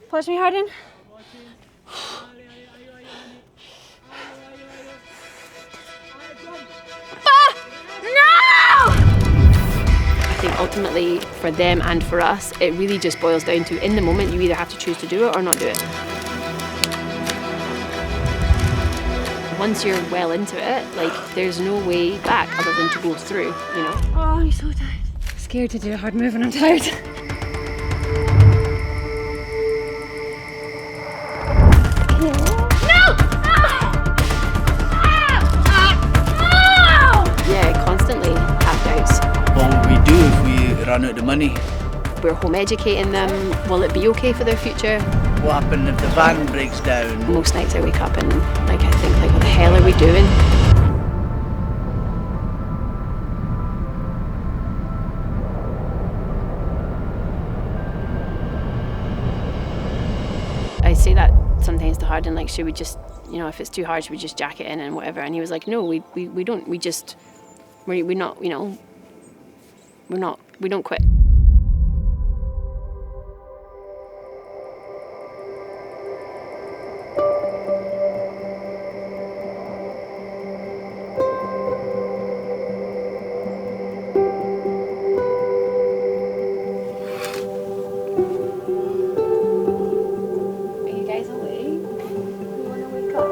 Push me, Hardin. I think ultimately for them and for us, it really just boils down to, in the moment, you either have to choose to do it or not do it. Once you're well into it, like, there's no way back other than to go through, you know? Oh, I'm so tired. Scared to do a hard move and I'm tired. Run out of money. We're home educating them. Will it be okay for their future? What happens if the van breaks down? Most nights I wake up and I think what the hell are we doing? I say that sometimes to Hardin, like, should we just, you know, if it's too hard, should we just jack it in and whatever? And he was like, no, we don't. We're not, you know, we don't quit. Are you guys awake? You want to wake up?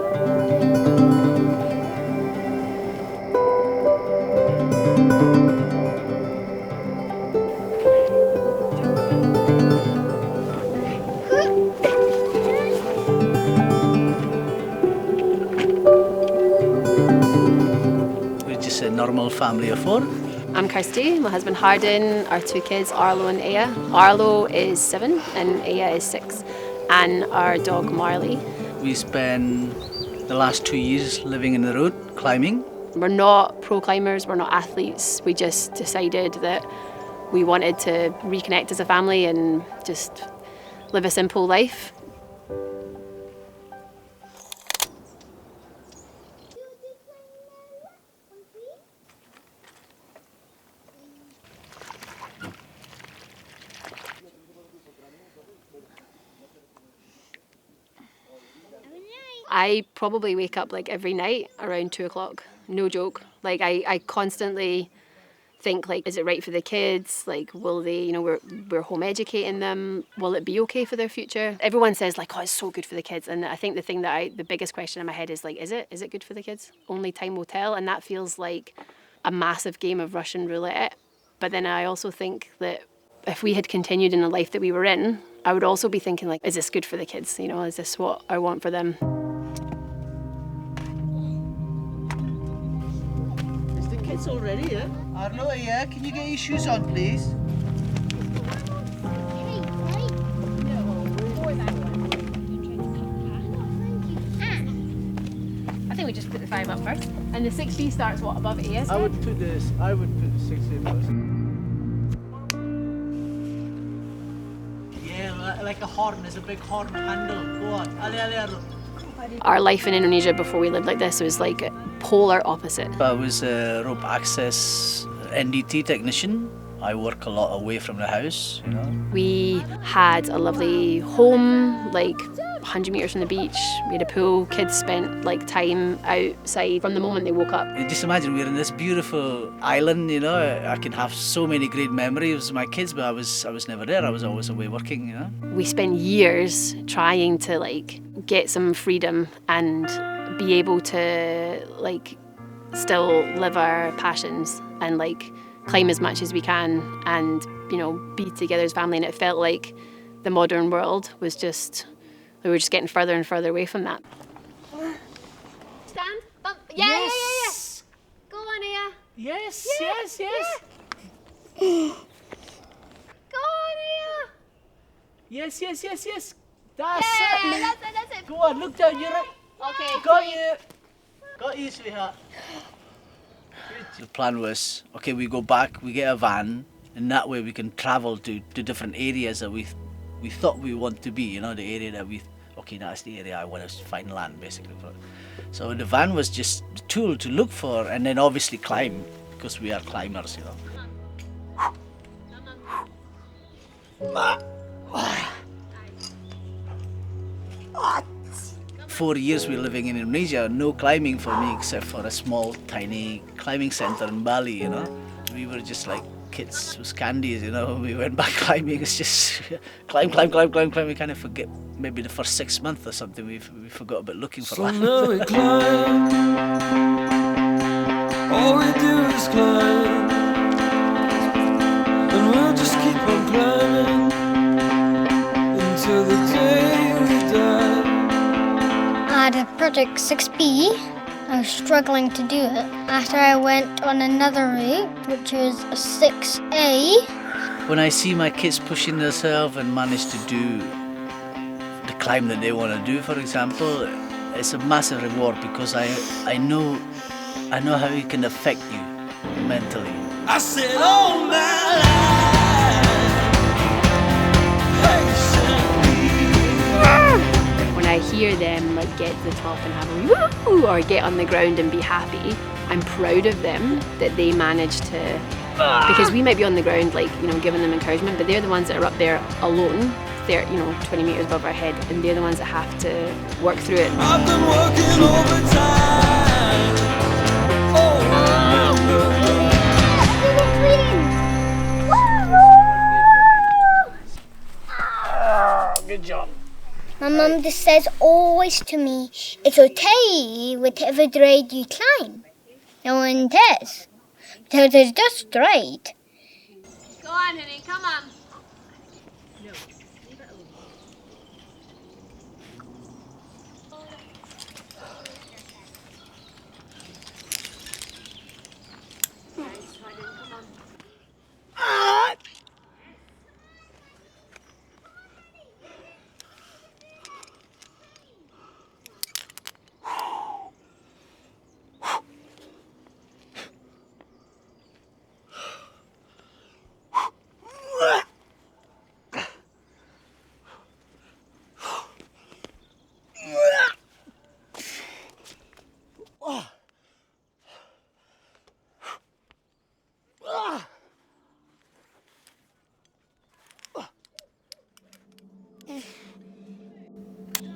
A normal family of four. I'm Kirsty, my husband Hardin, our two kids Arlo and Eia. Arlo is 7 and Eia is 6, and our dog Marley. We spent the last 2 years living in the road, climbing. We're not pro climbers, we're not athletes. We just decided that we wanted to reconnect as a family and just live a simple life. I probably wake up like every night around 2 o'clock, no joke. Like I constantly think, like, is it right for the kids? Like, will they, you know, we're home educating them. Will it be okay for their future? Everyone says like, oh, it's so good for the kids. And I think the biggest question in my head is like, is it good for the kids? Only time will tell. And that feels like a massive game of Russian roulette. But then I also think that if we had continued in the life that we were in, I would also be thinking like, is this good for the kids? You know, is this what I want for them? It's already, yeah? Arlo, yeah, can you get your shoes on, please? I think we just put the 5 up first. And the 6B starts what, above A, is I would put the 6 first. Yeah, like a horn, there's a big horn handle. Go on. Arlo. Our life in Indonesia before we lived like this was like polar opposite. I was a rope access NDT technician. I work a lot away from the house, you know. We had a lovely home, like 100 metres from the beach. We had a pool. Kids spent like time outside from the moment they woke up. Just imagine we're in this beautiful island, you know. I can have so many great memories with my kids, but I was never there. I was always away working, you know. We spent years trying to like get some freedom and be able to like still live our passions and like climb as much as we can and, you know, be together as family. And it felt like the modern world was just, we were just getting further and further away from that. Stand, bump, yeah, Yes. yeah. Go on, Eia. Yes, Yeah, yes. Go on, Eia. Yes. That's Yeah, it. that's it. Go on, look down, you're right. Okay. Got you, sweetheart. The plan was, okay, we go back, we get a van, and that way we can travel to different areas that we thought we want to be, you know, the area that okay, that's the area I want to find land, basically. So the van was just the tool to look for, and then obviously climb, because we are climbers, you know. 4 years we were living in Indonesia, no climbing for me except for a small, tiny climbing center in Bali, you know. We were just like kids with candies, you know. We went back climbing, it's just climb. We kind of forget, maybe the first 6 months or something, we forgot about looking for land. Now we climb. All we do is climb. And we'll just keep on climbing until the day we die. I had a project 6B. I was struggling to do it. After I went on another route, which was a 6A. When I see my kids pushing themselves and manage to do the climb that they want to do, for example, it's a massive reward because I know how it can affect you mentally. I said, oh my life. When I hear them like get to the top and have a woo or get on the ground and be happy, I'm proud of them that they managed to, because we might be on the ground like, you know, giving them encouragement, but they're the ones that are up there alone, they're, you know, 20 meters above our head, and they're the ones that have to work through it. I've been working overtime. Good job. My mum just says always to me, it's okay whatever grade you climb. No one does. So it's just straight. Go on, honey, come on.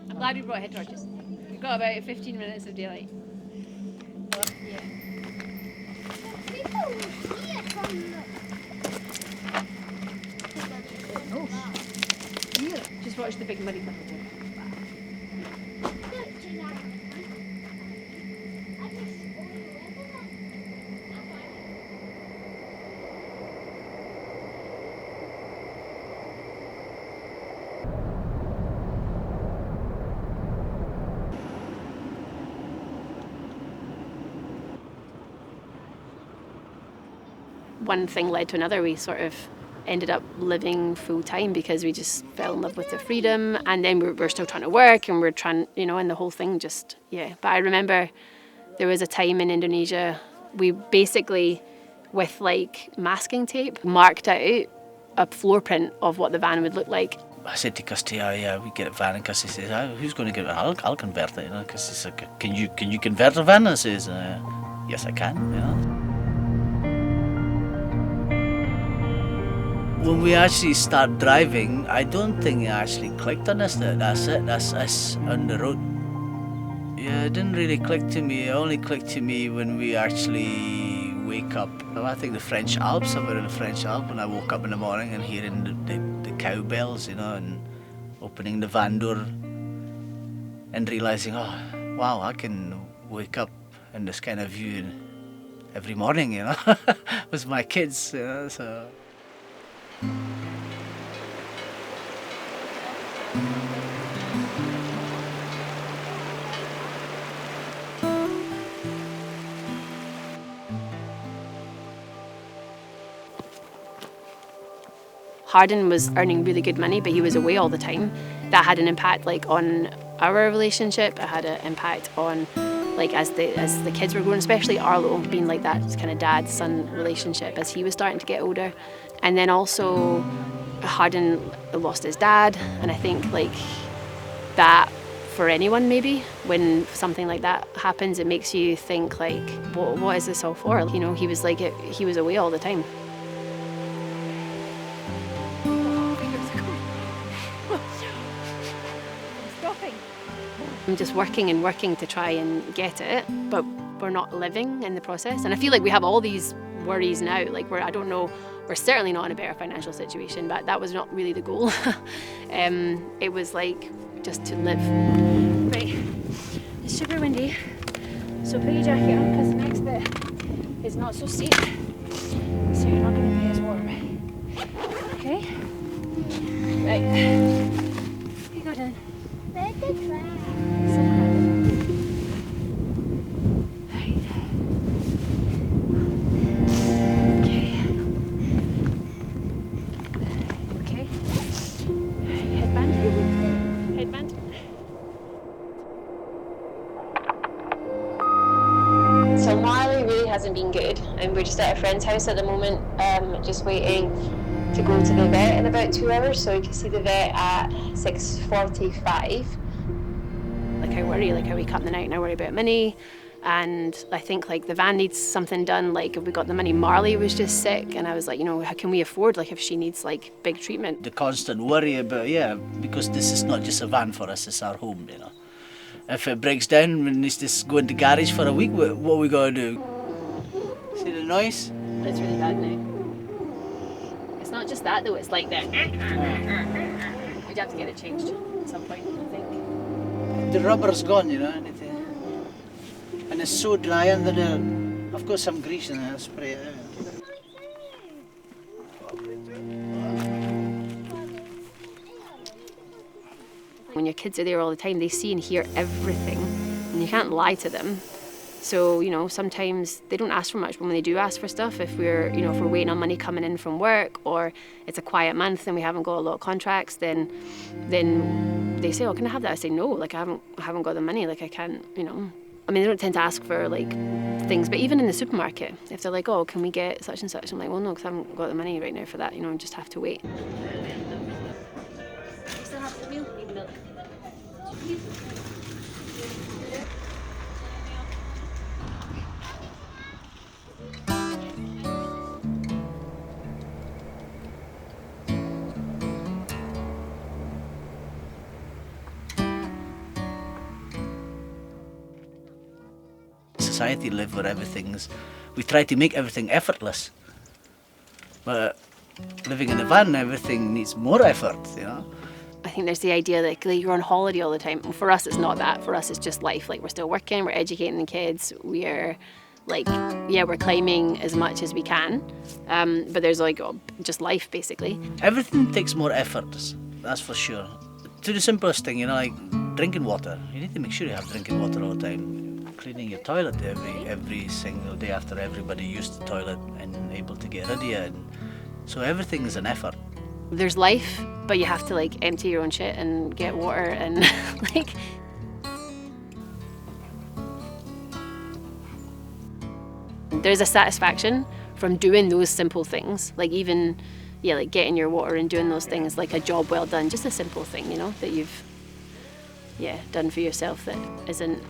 I'm glad we brought head torches. We've got about 15 minutes of daylight. Yeah. Oh, here. Just watch the big muddy puddle. One thing led to another. We sort of ended up living full time because we just fell in love with the freedom, and then we're still trying to work and we're trying, you know, and the whole thing just, yeah. But I remember there was a time in Indonesia, we basically, with like masking tape, marked out a floor print of what the van would look like. I said to Kirsty, oh yeah, we get a van, and Kirsty says, oh, who's going to get it? I'll convert it, you know. Kirsty says, can you convert a van? I says, yes I can, you know. When we actually start driving, I don't think it actually clicked on us. That's it. That's us on the road. Yeah, it didn't really click to me. It only clicked to me when we actually wake up. I think the French Alps, somewhere in the French Alps, when I woke up in the morning and hearing the cowbells, you know, and opening the van door and realizing, oh, wow, I can wake up in this kind of view every morning, you know, with my kids, you know, so. Hardin was earning really good money, but he was away all the time. That had an impact like on our relationship. It had an impact on like as the kids were growing, especially Arlo being like that kind of dad-son relationship as he was starting to get older. And then also Hardin lost his dad, and I think like that for anyone maybe, when something like that happens, it makes you think like, what is this all for? You know, he was away all the time. I'm just working and working to try and get it, but we're not living in the process. And I feel like we have all these worries now. Like I don't know, we're certainly not in a better financial situation, but that was not really the goal. It was like just to live. Right, it's super windy, so put your jacket on because the next bit is not so steep, so you're not going to be as warm. Okay? Right. You go down. Where's the track? So Marley really hasn't been good, and we're just at a friend's house at the moment, just waiting to go to the vet in about 2 hours, so we can see the vet at 6:45. Like I worry, like I wake up in the night and I worry about money, and I think like the van needs something done, like if we got the money. Marley was just sick, and I was like, you know, how can we afford, like if she needs like big treatment? The constant worry about, yeah, because this is not just a van for us, it's our home, you know. If it breaks down, we need to go in the garage for a week, what are we going to do? See the noise? It's really bad now. It's not just that though, it's like that. We'd have to get it changed at some point, I think. The rubber's gone, you know, and it's so dry under there. I've got some grease in there, I'll spray it out. When your kids are there all the time, they see and hear everything, and you can't lie to them. So, you know, sometimes they don't ask for much, but when they do ask for stuff, if we're waiting on money coming in from work, or it's a quiet month and we haven't got a lot of contracts, then they say, oh, can I have that? I say, no, like I haven't got the money, like I can't, you know. I mean, they don't tend to ask for like things, but even in the supermarket, if they're like, oh, can we get such and such? I'm like, well, no, because I haven't got the money right now for that, you know, and just have to wait. Still have the milk? Need milk. Society live where we try to make everything effortless, but living in a van, everything needs more effort, you know. I think there's the idea that like, you're on holiday all the time. For us, it's not that. For us, it's just life. Like we're still working, we're educating the kids, we're like, yeah, we're climbing as much as we can, but there's like just life basically. Everything takes more effort, that's for sure. To the simplest thing, you know, like drinking water. You need to make sure you have drinking water all the time. Cleaning your toilet every single day after everybody used the toilet and able to get rid of it. And so everything is an effort. There's life, but you have to like empty your own shit and get water and like. There's a satisfaction from doing those simple things, like even, yeah, like getting your water and doing those things, like a job well done, just a simple thing, you know, that you've, yeah, done for yourself that isn't,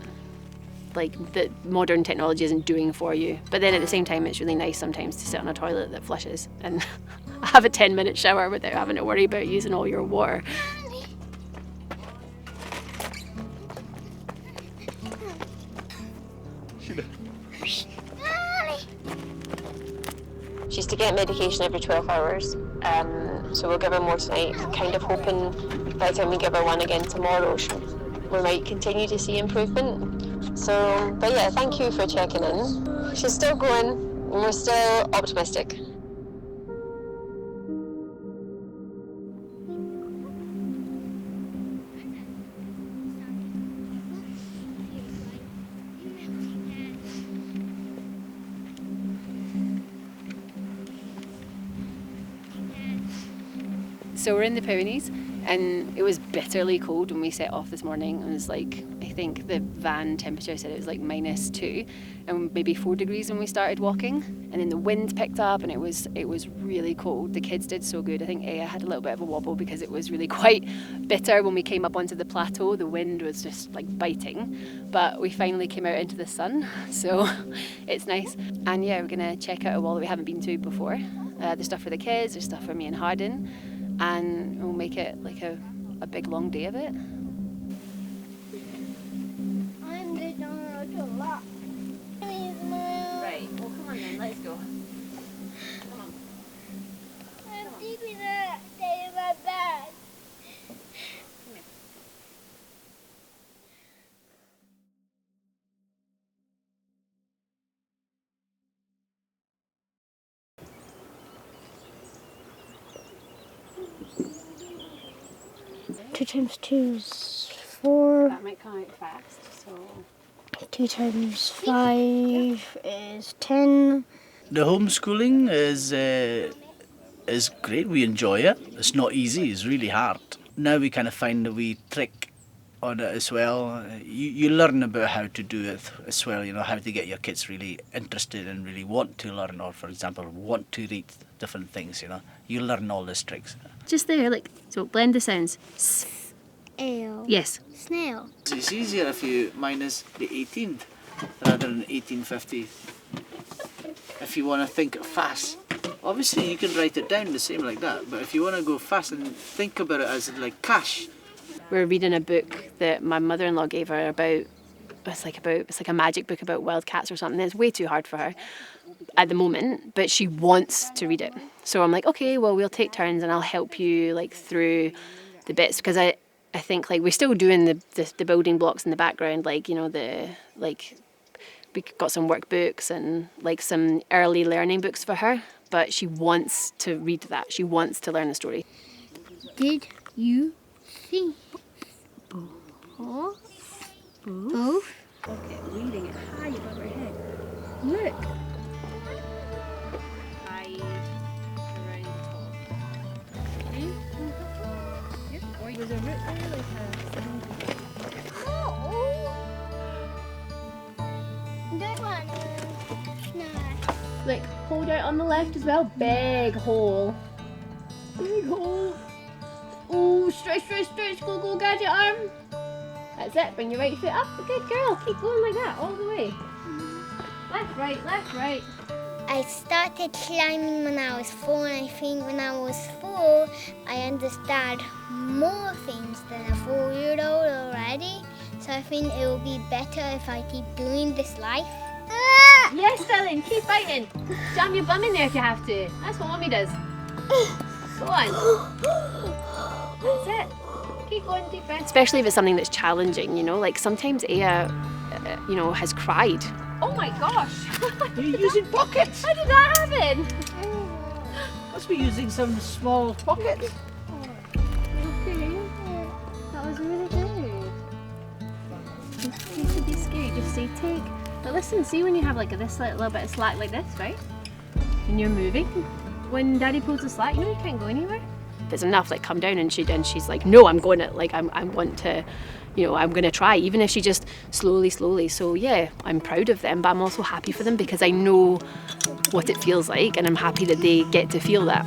like that modern technology isn't doing for you. But then at the same time, it's really nice sometimes to sit on a toilet that flushes and have a 10-minute shower without having to worry about using all your water. She's to get medication every 12 hours, so we'll give her more tonight, kind of hoping by the time we give her one again tomorrow, we might continue to see improvement. So, but yeah, thank you for checking in. She's still going, and we're still optimistic. So we're in the Pyrenees, and it was bitterly cold when we set off this morning. It was like, I think the van temperature said it was like -2 and maybe 4 degrees when we started walking. And then the wind picked up and it was really cold. The kids did so good. I think Eia had a little bit of a wobble because it was really quite bitter when we came up onto the plateau. The wind was just like biting, but we finally came out into the sun, so it's nice. And yeah, we're gonna check out a wall that we haven't been to before. There's stuff for the kids, there's stuff for me and Hardin, and we'll make it like a big long day of it. 2 times 2 is 4. That might come out fast, so... 2 times 5 is 10. The homeschooling is great. We enjoy it. It's not easy. It's really hard. Now we kind of find a wee trick on it as well. You learn about how to do it as well. You know, how to get your kids really interested and really want to learn, or for example, want to read different things. You know, you learn all these tricks. Just there, like, so blend the sounds. Ale. Yes. Snail. It's easier if you minus the 18th rather than 1850. If you want to think fast, obviously you can write it down the same like that. But if you want to go fast and think about it as like cash. We're reading a book that my mother-in-law gave her about. It's like a magic book about wildcats or something. It's way too hard for her at the moment, but she wants to read it. So I'm like, okay, well, we'll take turns and I'll help you like through the bits, because I think like we're still doing the building blocks in the background, like, you know, we got some workbooks and like some early learning books for her, but she wants to read that. She wants to learn the story. Did you see both? Okay, reading it high above her head. Look. High around top. Okay. Yep. Or there's a root there, like That one. No. Look, hold out on the left as well. Big hole. Big hole. Oh, stretch, stretch, stretch. Go, go, gadget arm. That's it. Bring your right foot up. Good girl. Keep going like that all the way. Left, right, left, right. I started climbing when I was 4, and I think when I was 4, I understand more things than a 4-year-old already. So I think it will be better if I keep doing this life. Yes, darling. Keep fighting. Jam your bum in there if you have to. That's what Mommy does. Go on. That's it. Keep going, deep breath. Especially if it's something that's challenging, you know. Like sometimes Eia, you know, has cried. Oh my gosh! You're using pockets. How did that happen? Must be using some small pockets. Okay. That was really good. You should be scared. Just say take. But listen, see when you have like this little bit of slack like this, right? And you're moving. When Daddy pulls the slack, you know you can't go anywhere. If it's enough, like come down, and she's like, no, I'm going to, like I want to, you know, I'm going to try, even if she just slowly. So yeah, I'm proud of them, but I'm also happy for them because I know what it feels like, and I'm happy that they get to feel that.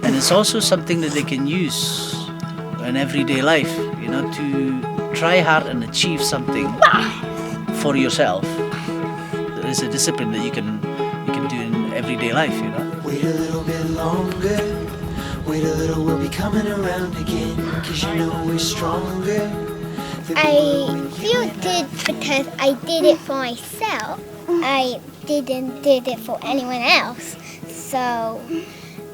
And it's also something that they can use in everyday life, you know, to try hard and achieve something for yourself. There is a discipline that you can do in everyday life, you know. Wait a little bit longer. Wait a little, we'll be coming around again. 'Cause you know we're stronger. I feel good because I did it for myself. I didn't did it for anyone else. So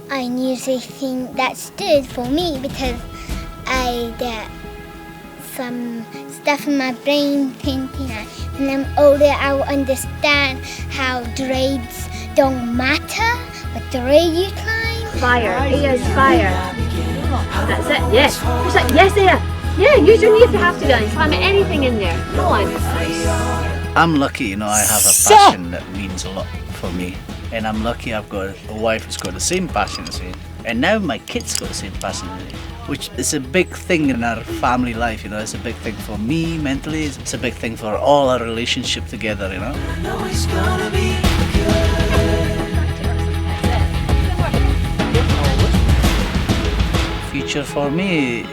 I usually think that's good for me because I get some stuff in my brain thinking that when I'm older I will understand how grades don't matter, but the grade you climb. Fire. Eia's fire. That's it. Yes. Push that. Yes, Eia. Yeah, use your knee if you have to, darling. Slam anything in there. Go on. I'm lucky, you know, I have a passion that means a lot for me. And I'm lucky I've got a wife who's got the same passion as me. And now my kids got the same passion as me, which is a big thing in our family life, you know. It's a big thing for me mentally. It's a big thing for all our relationship together, you know. I know it's gonna be good. Future for me,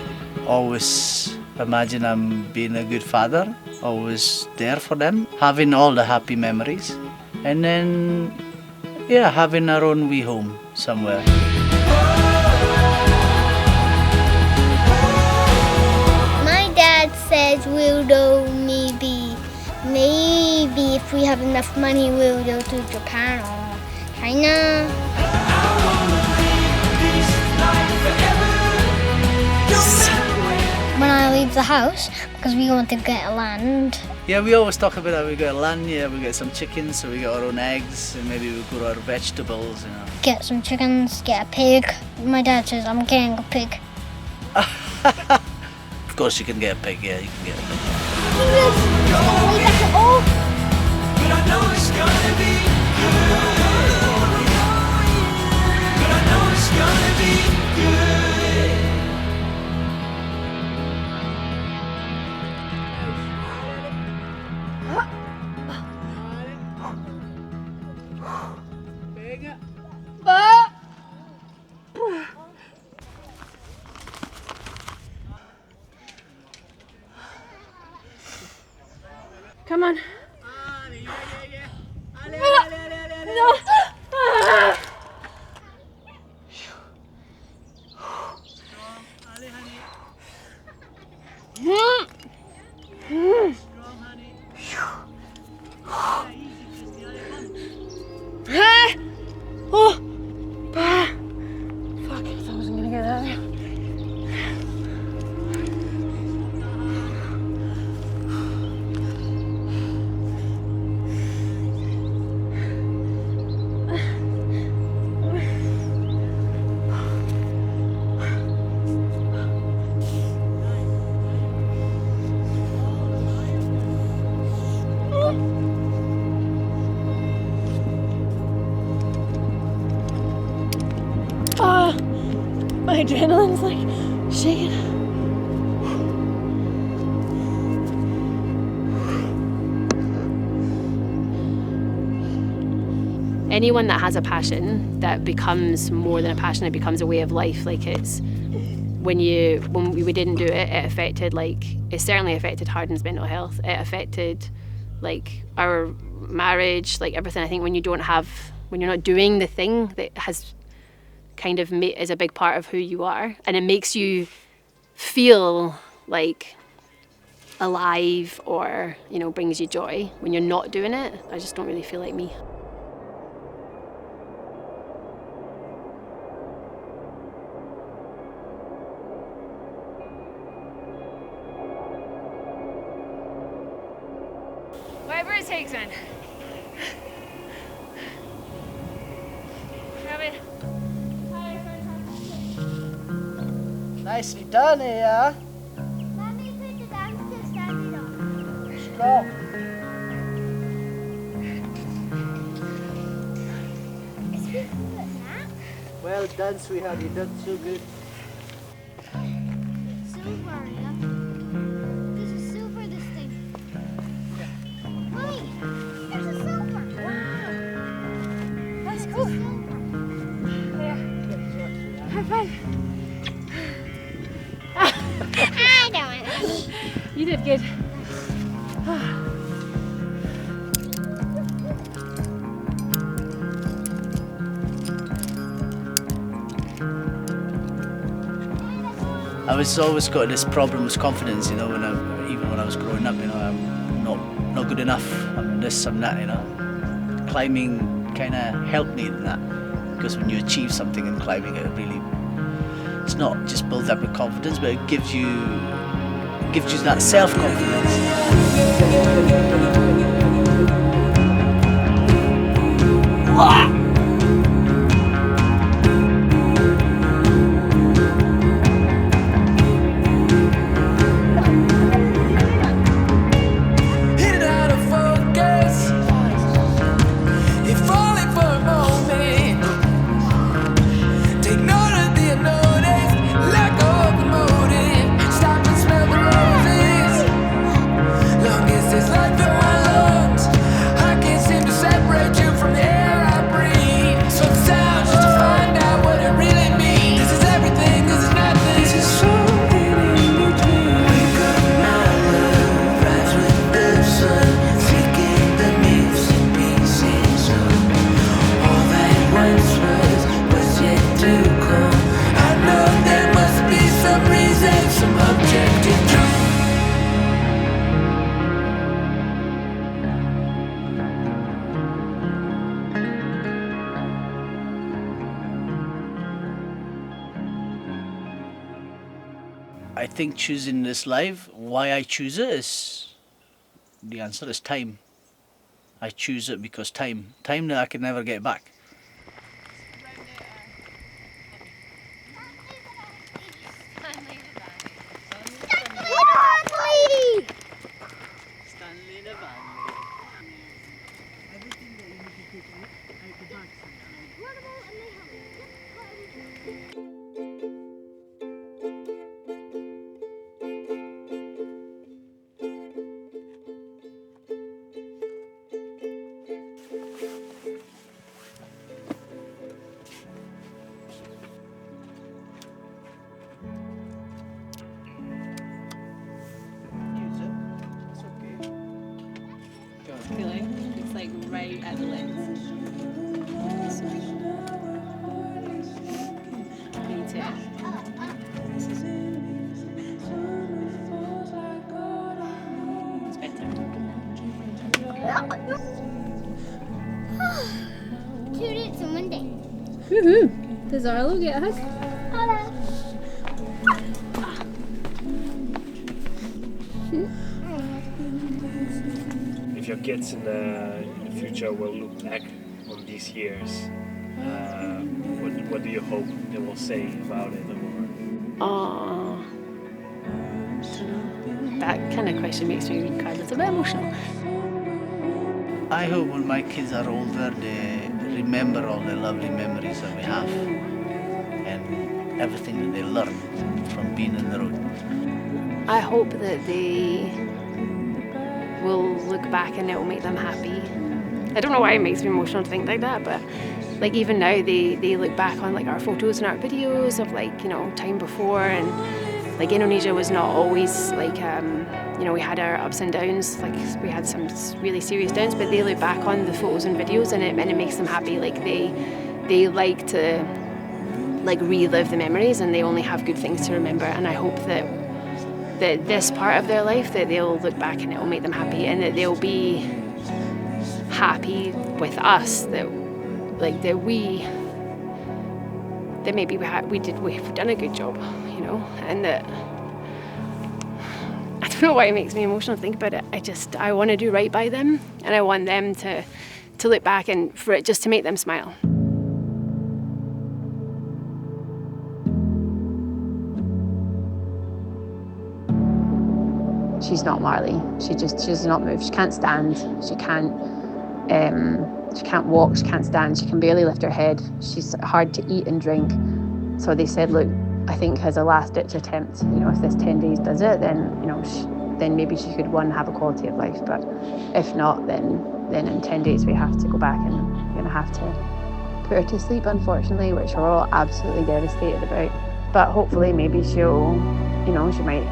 always imagine I'm being a good father, always there for them, having all the happy memories, and then, yeah, having our own wee home somewhere. My dad says we'll go maybe if we have enough money we'll go to Japan or China. When I leave the house, because we want to get a land. Yeah, we always talk about how we got land, yeah, we get some chickens, so we got our own eggs, and maybe we grow our vegetables, you know. Get some chickens, get a pig. My dad says I'm getting a pig. Of course you can get a pig, yeah, you can get a pig. But I know it's gonna be good. But I know it's gonna be good. Come on. Fuck, I thought I wasn't gonna get out of there. My adrenaline's like shaking. Anyone that has a passion that becomes more than a passion, it becomes a way of life. Like it's when we didn't do it, it affected it certainly affected Hardin's mental health. It affected our marriage, everything. I think when you're not doing the thing that has kind of is a big part of who you are, and it makes you feel alive or brings you joy. When you're not doing it, I just don't really feel like me. Whatever it takes, man. Nicely done, Eia. Let me put the dance to stand it on. Strong. It's pretty good, Matt. Well done, sweetheart. You done so good. Super, yeah. This is super, this thing. Mommy, there's a silver. Wow. That's cool. Yeah. High five. I don't know. You did good. I was always got this problem with confidence, even when I was growing up, I'm not good enough, I'm this, I'm that, Climbing kind of helped me in that, because when you achieve something in climbing, it's not just builds up your confidence, but it gives you that self-confidence. Life in my lungs, I can't seem to separate you from the air I breathe. I think choosing this life, why I choose it is, the answer is time. I choose it because time that I can never get back. Feeling it's like right at the lens. Me too. It's better. 2 dates on Monday. Woohoo! Does Arlo get a hug? Hello. If your kids in the future will look back on these years, what do you hope they will say about it? Oh, that kind of question makes me cry a little bit emotional. I hope when my kids are older, they remember all the lovely memories that we have and everything that they learn from being in the road. I hope that they will look back and it will make them happy. I don't know why it makes me emotional to think like that, but like even now they look back on like our photos and our videos of like, you know, time before, and like Indonesia was not always like, you know, we had our ups and downs, like we had some really serious downs, but they look back on the photos and videos and it makes them happy. Like they like to like relive the memories and they only have good things to remember, and I hope that this part of their life that they'll look back and it will make them happy, and that they'll be happy with us, that like that maybe we've done a good job, you know, and that I don't know why it makes me emotional to think about it. I want to do right by them, and I want them to look back and for it just to make them smile. She's not Marley. She does not move. She can't stand. She can't walk. She can't stand. She can barely lift her head. She's hard to eat and drink. So they said, look, I think as a last-ditch attempt, you know, if this 10 days does it, then you know, then maybe she could have a quality of life. But if not, then in 10 days we have to go back and we're gonna have to put her to sleep, unfortunately, which we're all absolutely devastated about. But hopefully, maybe she'll, you know, she might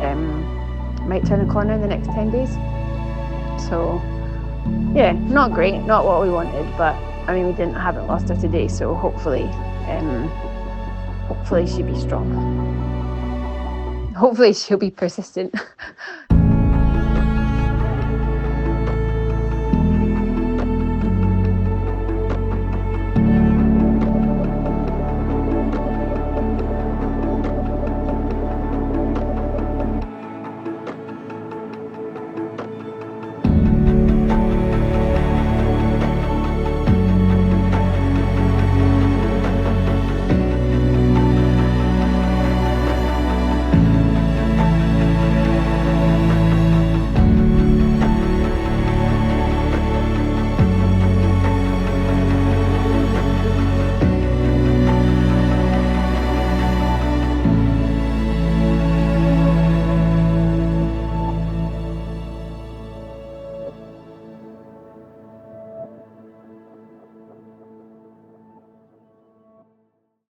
turn a corner in the next 10 days. So, yeah, not great, not what we wanted, but I mean, we haven't lost her today, so hopefully she'll be strong. Hopefully she'll be persistent.